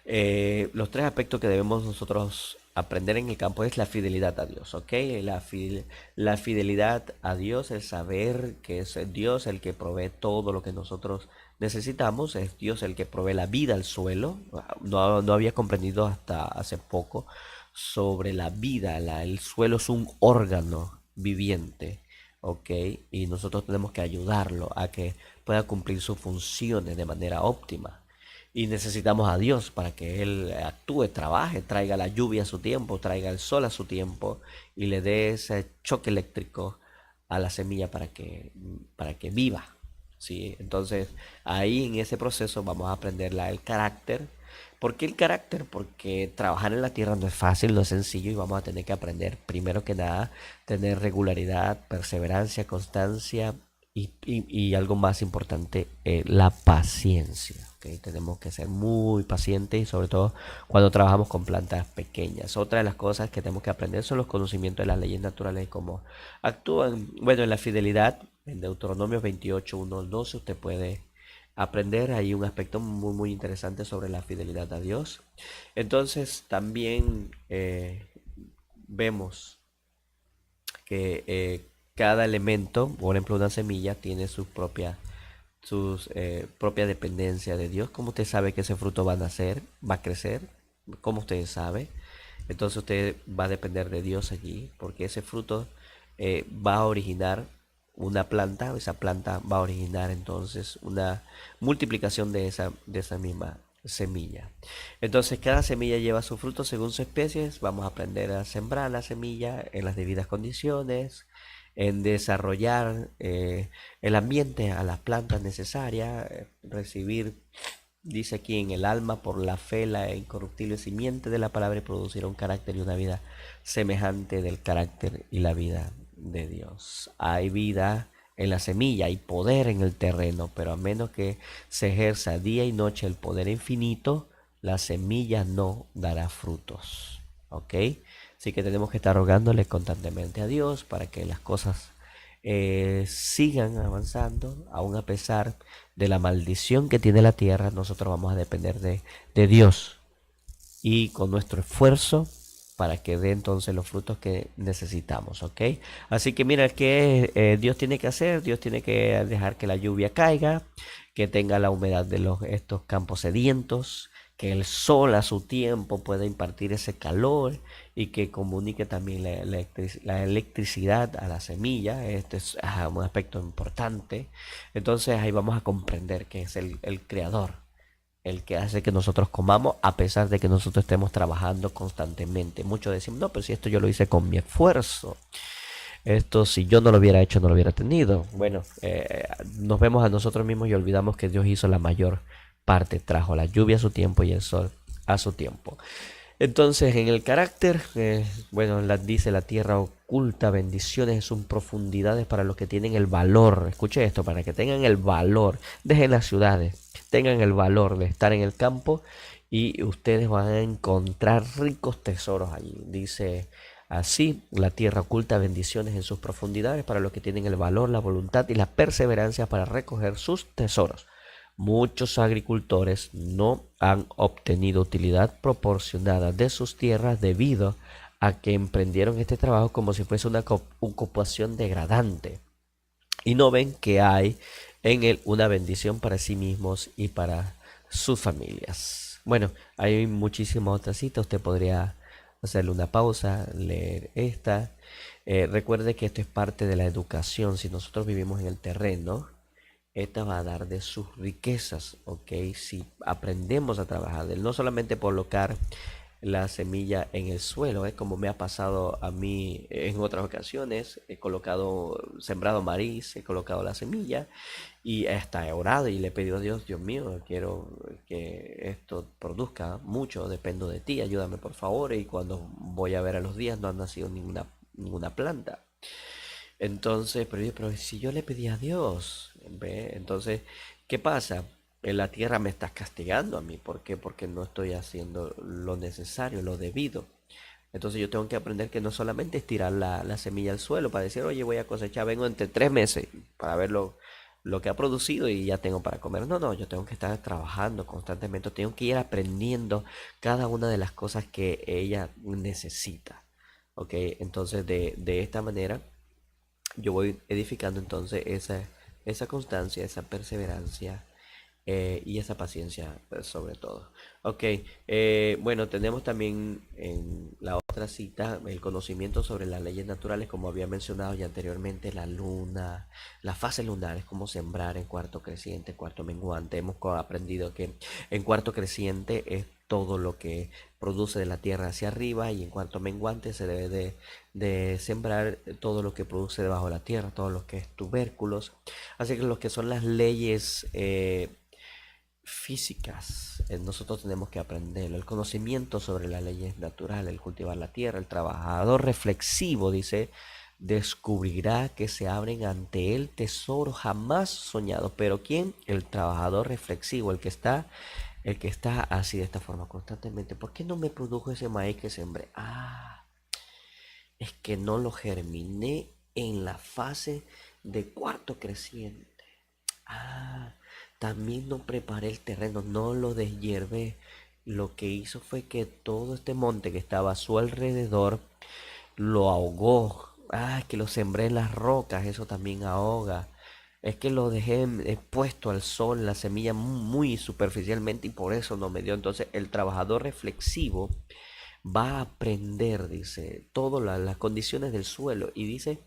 Los tres aspectos que debemos nosotros aprender en el campo es la fidelidad a Dios, ¿ok? La fidelidad a Dios, el saber que es Dios el que provee todo lo que nosotros necesitamos, es Dios el que provee la vida al suelo. No había comprendido hasta hace poco sobre la vida. El suelo es un órgano viviente, ¿ok? Y nosotros tenemos que ayudarlo a que pueda cumplir sus funciones de manera óptima. Y necesitamos a Dios para que Él actúe, trabaje, traiga la lluvia a su tiempo, traiga el sol a su tiempo y le dé ese choque eléctrico a la semilla para que viva. ¿Sí? Entonces, ahí en ese proceso vamos a aprender el carácter. ¿Por qué el carácter? Porque trabajar en la tierra no es fácil, no es sencillo, y vamos a tener que aprender, primero que nada, tener regularidad, perseverancia, constancia y algo más importante, la paciencia. ¿Ok? ¿ok? Tenemos que ser muy pacientes y sobre todo cuando trabajamos con plantas pequeñas. Otra de las cosas que tenemos que aprender son los conocimientos de las leyes naturales y cómo actúan. Bueno, en la fidelidad, en Deuteronomio 28, 1 al 12, usted puede aprender ahí un aspecto muy interesante sobre la fidelidad a Dios. Entonces también vemos que cada elemento, por ejemplo una semilla, tiene sus propia dependencia de Dios. ¿Cómo usted sabe que ese fruto va a nacer, va a crecer? ¿Cómo usted sabe? Entonces usted va a depender de Dios allí, porque ese fruto va a originar una planta, esa planta va a originar entonces una multiplicación de esa misma semilla. Entonces cada semilla lleva su fruto según su especie. Vamos a aprender a sembrar la semilla en las debidas condiciones, en desarrollar el ambiente a las plantas necesarias, recibir, dice aquí, en el alma por la fe la incorruptible simiente de la palabra y producir un carácter y una vida semejante del carácter y la vida de Dios. Hay vida en la semilla, hay poder en el terreno, pero a menos que se ejerza día y noche el poder infinito, la semilla no dará frutos. ¿Ok? Así que tenemos que estar rogándole constantemente a Dios para que las cosas sigan avanzando, aun a pesar de la maldición que tiene la tierra. Nosotros vamos a depender de Dios y con nuestro esfuerzo para que dé entonces los frutos que necesitamos, ¿ok? Así que mira, ¿qué Dios tiene que hacer? Dios tiene que dejar que la lluvia caiga, que tenga la humedad de estos campos sedientos, que el sol a su tiempo pueda impartir ese calor y que comunique también la electricidad a la semilla. Este es un aspecto importante. Entonces ahí vamos a comprender que es el creador el que hace que nosotros comamos a pesar de que nosotros estemos trabajando constantemente. Muchos decimos, no, pero si esto yo lo hice con mi esfuerzo, esto si yo no lo hubiera hecho no lo hubiera tenido. Bueno, nos vemos a nosotros mismos y olvidamos que Dios hizo la mayor parte, trajo la lluvia a su tiempo y el sol a su tiempo. Entonces, en el carácter, bueno, dice la tierra oculta bendiciones en sus profundidades para los que tienen el valor. Escuche esto, para que tengan el valor. Dejen las ciudades, tengan el valor de estar en el campo y ustedes van a encontrar ricos tesoros allí. Dice así, la tierra oculta bendiciones en sus profundidades para los que tienen el valor, la voluntad y la perseverancia para recoger sus tesoros. Muchos agricultores no han obtenido utilidad proporcionada de sus tierras debido a que emprendieron este trabajo como si fuese una ocupación degradante y no ven que hay en él una bendición para sí mismos y para sus familias. Bueno, hay muchísimas otras citas, usted podría hacerle una pausa, leer esta. Recuerde que esto es parte de la educación. Si nosotros vivimos en el terreno, esta va a dar de sus riquezas, ¿ok? Si aprendemos a trabajar de él, no solamente colocar la semilla en el suelo, como me ha pasado a mí en otras ocasiones, he colocado, sembrado maíz, he colocado la semilla y hasta he orado y le he pedido a Dios, Dios mío, quiero que esto produzca mucho, dependo de ti, ayúdame por favor, y cuando voy a ver a los días no ha nacido ninguna planta. Entonces, pero si yo le pedí a Dios, ¿ve? Entonces, ¿qué pasa? En la tierra me estás castigando a mí. ¿Por qué? Porque no estoy haciendo lo necesario, lo debido. Entonces yo tengo que aprender que no solamente es tirar la semilla al suelo para decir, oye, voy a cosechar, vengo entre 3 meses para ver lo que ha producido y ya tengo para comer. No, no, yo tengo que estar trabajando constantemente, tengo que ir aprendiendo cada una de las cosas que ella necesita. ¿Ok? Entonces de esta manera yo voy edificando entonces esa constancia, esa perseverancia y esa paciencia sobre todo. Ok, bueno, tenemos también en la otra cita el conocimiento sobre las leyes naturales, como había mencionado ya anteriormente, la luna, las fases lunares, cómo sembrar en cuarto creciente, cuarto menguante. Hemos aprendido que en cuarto creciente es todo lo que produce de la tierra hacia arriba y en cuarto menguante se debe de sembrar todo lo que produce debajo de la tierra, todo lo que es tubérculos. Así que lo que son las leyes físicas, nosotros tenemos que aprenderlo. El conocimiento sobre las leyes naturales, el cultivar la tierra, el trabajador reflexivo, dice descubrirá que se abren ante él tesoros jamás soñados. Pero ¿quién? El trabajador reflexivo, el que está así de esta forma constantemente. ¿Por qué no me produjo ese maíz que sembré? Es que no lo germiné en la fase de cuarto creciente. Ah, también no preparé el terreno, no lo deshiervé. Lo que hizo fue que todo este monte que estaba a su alrededor lo ahogó. Es que lo sembré en las rocas, eso también ahoga. Es que lo dejé puesto al sol, la semilla muy superficialmente y por eso no me dio. Entonces el trabajador reflexivo va a aprender, dice, todas las condiciones del suelo y dice,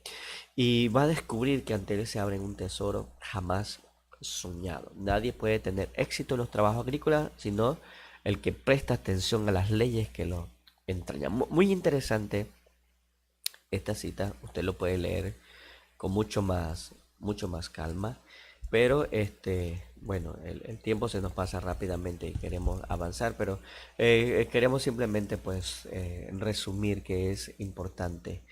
y va a descubrir que ante él se abre un tesoro jamás soñado. Nadie puede tener éxito en los trabajos agrícolas sino el que presta atención a las leyes que lo entrañan. Muy interesante esta cita, usted lo puede leer con mucho más calma. Pero bueno, el tiempo se nos pasa rápidamente y queremos avanzar, pero queremos simplemente pues resumir que es importante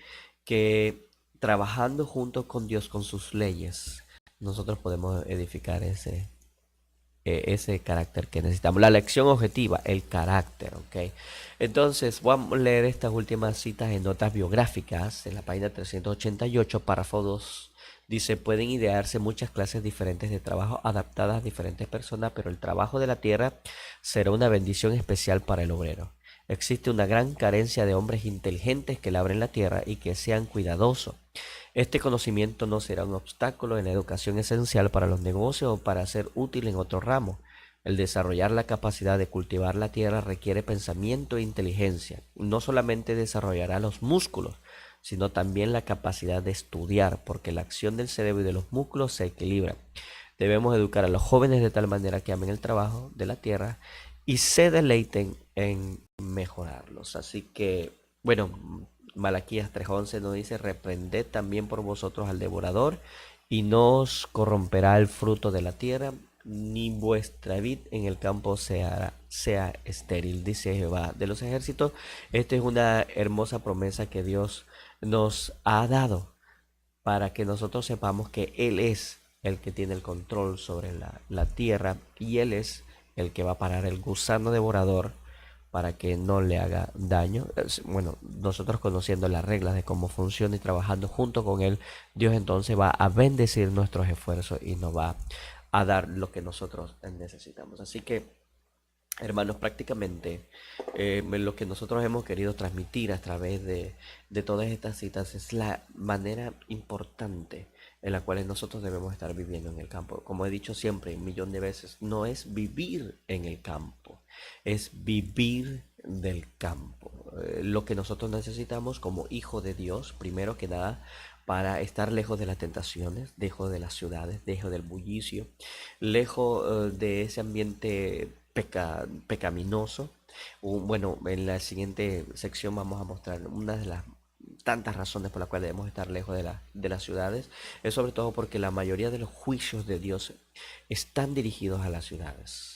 que trabajando junto con Dios, con sus leyes, nosotros podemos edificar ese carácter que necesitamos. La lección objetiva, el carácter, ¿ok? Entonces, vamos a leer estas últimas citas en notas biográficas en la página 388, párrafo 2. Dice, pueden idearse muchas clases diferentes de trabajo adaptadas a diferentes personas, pero el trabajo de la tierra será una bendición especial para el obrero. Existe una gran carencia de hombres inteligentes que labren la tierra y que sean cuidadosos. Este conocimiento no será un obstáculo en la educación esencial para los negocios o para ser útil en otro ramo. El desarrollar la capacidad de cultivar la tierra requiere pensamiento e inteligencia. No solamente desarrollará los músculos, sino también la capacidad de estudiar, porque la acción del cerebro y de los músculos se equilibra. Debemos educar a los jóvenes de tal manera que amen el trabajo de la tierra y se deleiten en mejorarlos. Así que, bueno, Malaquías 3:11 nos dice, reprended también por vosotros al devorador y no os corromperá el fruto de la tierra, ni vuestra vid en el campo sea estéril, dice Jehová de los ejércitos. Esta es una hermosa promesa que Dios nos ha dado para que nosotros sepamos que Él es el que tiene el control sobre la tierra y Él es el que va a parar el gusano devorador para que no le haga daño. Bueno, nosotros conociendo las reglas de cómo funciona y trabajando junto con Él, Dios entonces va a bendecir nuestros esfuerzos y nos va a dar lo que nosotros necesitamos. Así que, hermanos, prácticamente lo que nosotros hemos querido transmitir a través de todas estas citas es la manera importante en la cual nosotros debemos estar viviendo en el campo. Como he dicho siempre, un millón de veces, no es vivir en el campo, es vivir del campo. Lo que nosotros necesitamos como hijo de Dios, primero que nada, para estar lejos de las tentaciones, lejos de las ciudades, lejos del bullicio, lejos de ese ambiente pecaminoso. Bueno, en la siguiente sección vamos a mostrar una de las tantas razones por las cuales debemos estar lejos de las ciudades. Es sobre todo porque la mayoría de los juicios de Dios están dirigidos a las ciudades.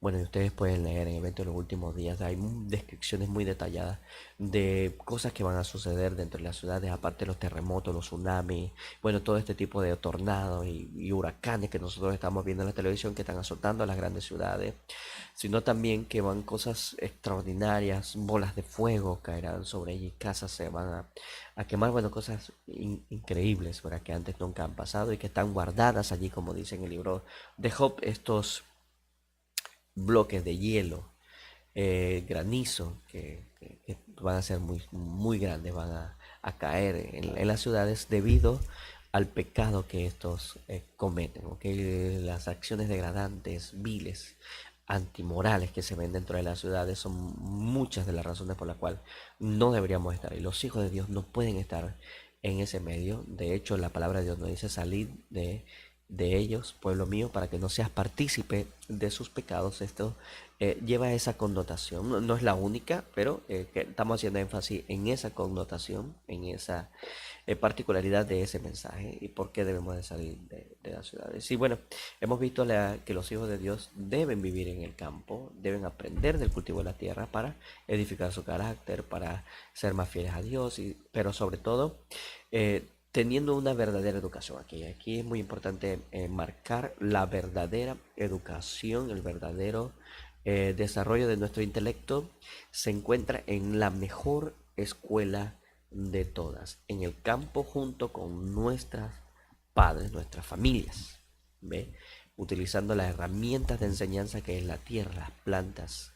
Bueno, y ustedes pueden leer en Eventos de los Últimos Días, hay descripciones muy detalladas de cosas que van a suceder dentro de las ciudades, aparte de los terremotos, los tsunamis, bueno, todo este tipo de tornados y huracanes que nosotros estamos viendo en la televisión que están azotando a las grandes ciudades, sino también que van cosas extraordinarias, bolas de fuego caerán sobre ellas y casas se van a quemar, bueno, cosas increíbles, ¿verdad? Que antes nunca han pasado y que están guardadas allí, como dice en el libro de Job, estos bloques de hielo, granizo, que van a ser muy grandes, van a caer en las ciudades debido al pecado que estos cometen, ¿ok? Las acciones degradantes, viles, antimorales que se ven dentro de las ciudades son muchas de las razones por las cuales no deberíamos estar. Y los hijos de Dios no pueden estar en ese medio. De hecho, la palabra de Dios nos dice salir de ellos, pueblo mío, para que no seas partícipe de sus pecados. Esto lleva esa connotación. No, no es la única, pero que estamos haciendo énfasis en esa connotación, en esa particularidad de ese mensaje y por qué debemos de salir de las ciudades. Y bueno, hemos visto que los hijos de Dios deben vivir en el campo, deben aprender del cultivo de la tierra para edificar su carácter, para ser más fieles a Dios, pero sobre todo teniendo una verdadera educación. Aquí es muy importante marcar la verdadera educación, el verdadero desarrollo de nuestro intelecto se encuentra en la mejor escuela de todas, en el campo junto con nuestras padres, nuestras familias, ¿ve? Utilizando las herramientas de enseñanza que es la tierra, las plantas,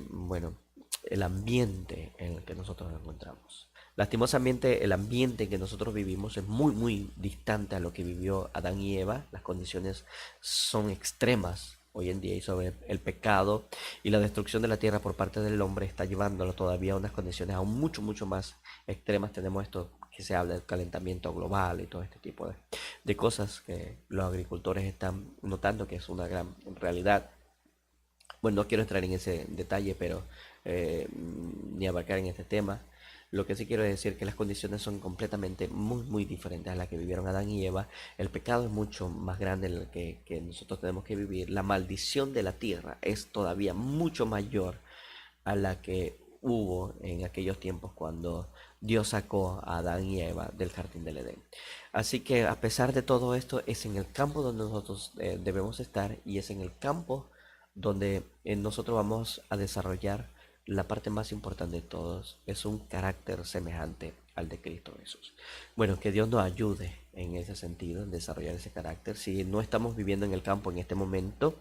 bueno, el ambiente en el que nosotros nos encontramos. Lastimosamente, el ambiente en que nosotros vivimos es muy, muy distante a lo que vivió Adán y Eva. Las condiciones son extremas hoy en día y sobre el pecado y la destrucción de la tierra por parte del hombre está llevándolo todavía a unas condiciones aún mucho, mucho más extremas. Tenemos esto que se habla del calentamiento global y todo este tipo de cosas que los agricultores están notando que es una gran realidad. Bueno, no quiero entrar en ese detalle, pero ni abarcar en este tema. Lo que sí quiero decir es que las condiciones son completamente muy, muy diferentes a las que vivieron Adán y Eva. El pecado es mucho más grande en el que nosotros tenemos que vivir. La maldición de la tierra es todavía mucho mayor a la que hubo en aquellos tiempos cuando Dios sacó a Adán y Eva del jardín del Edén. Así que a pesar de todo esto, es en el campo donde nosotros debemos estar y es en el campo donde nosotros vamos a desarrollar la parte más importante de todos, es un carácter semejante al de Cristo Jesús. Bueno, que Dios nos ayude en ese sentido, en desarrollar ese carácter. Si no estamos viviendo en el campo en este momento,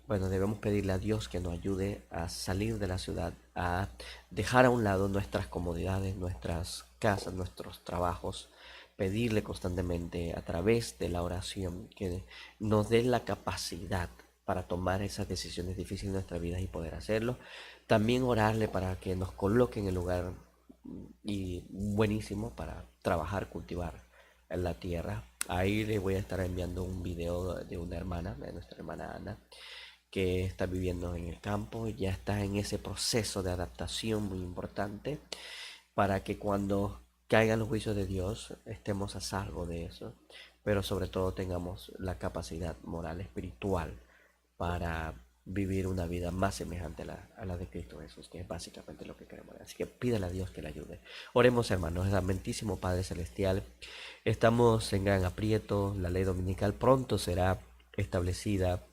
bueno, debemos pedirle a Dios que nos ayude a salir de la ciudad, a dejar a un lado nuestras comodidades, nuestras casas, nuestros trabajos, pedirle constantemente a través de la oración que nos dé la capacidad para tomar esas decisiones difíciles en nuestra vida y poder hacerlo. También orarle para que nos coloque en el lugar y buenísimo para trabajar, cultivar en la tierra. Ahí les voy a estar enviando un video de una hermana, de nuestra hermana Ana, que está viviendo en el campo, ya está en ese proceso de adaptación muy importante para que cuando caigan los juicios de Dios estemos a salvo de eso, pero sobre todo tengamos la capacidad moral, espiritual para vivir una vida más semejante a la de Cristo Jesús, que es básicamente lo que queremos. Así que pídale a Dios que le ayude. Oremos, hermanos, amantísimo Padre Celestial, estamos en gran aprieto, la ley dominical pronto será establecida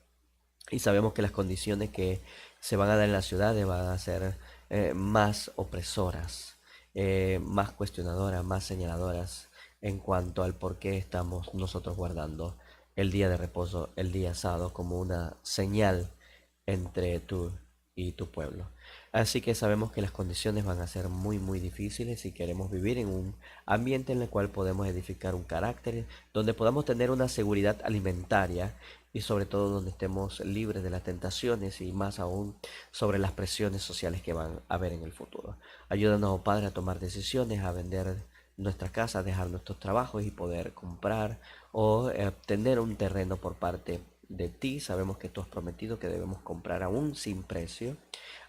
y sabemos que las condiciones que se van a dar en las ciudades van a ser más opresoras, más cuestionadoras, más señaladoras en cuanto al por qué estamos nosotros guardando el día de reposo, el día sábado, como una señal entre tú y tu pueblo. Así que sabemos que las condiciones van a ser muy, muy difíciles y queremos vivir en un ambiente en el cual podemos edificar un carácter, donde podamos tener una seguridad alimentaria y sobre todo donde estemos libres de las tentaciones y más aún sobre las presiones sociales que van a haber en el futuro. Ayúdanos, oh Padre, a tomar decisiones, a vender nuestra casa, a dejar nuestros trabajos y poder comprar o tener un terreno por parte de ti. Sabemos que tú has prometido que debemos comprar aún sin precio,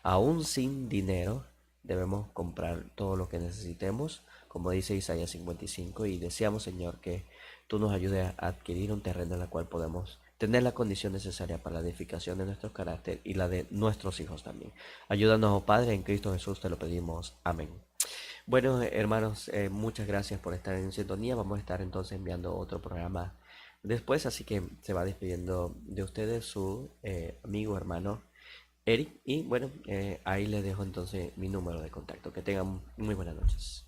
aún sin dinero. Debemos comprar todo lo que necesitemos, como dice Isaías 55, y deseamos, Señor, que tú nos ayudes a adquirir un terreno en el cual podemos tener la condición necesaria para la edificación de nuestro carácter y la de nuestros hijos también. Ayúdanos, oh Padre, en Cristo Jesús te lo pedimos. Amén. Bueno, hermanos, muchas gracias por estar en sintonía. Vamos a estar entonces enviando otro programa después, así que se va despidiendo de ustedes su amigo, hermano Eric. Y bueno, ahí les dejo entonces mi número de contacto. Que tengan muy buenas noches.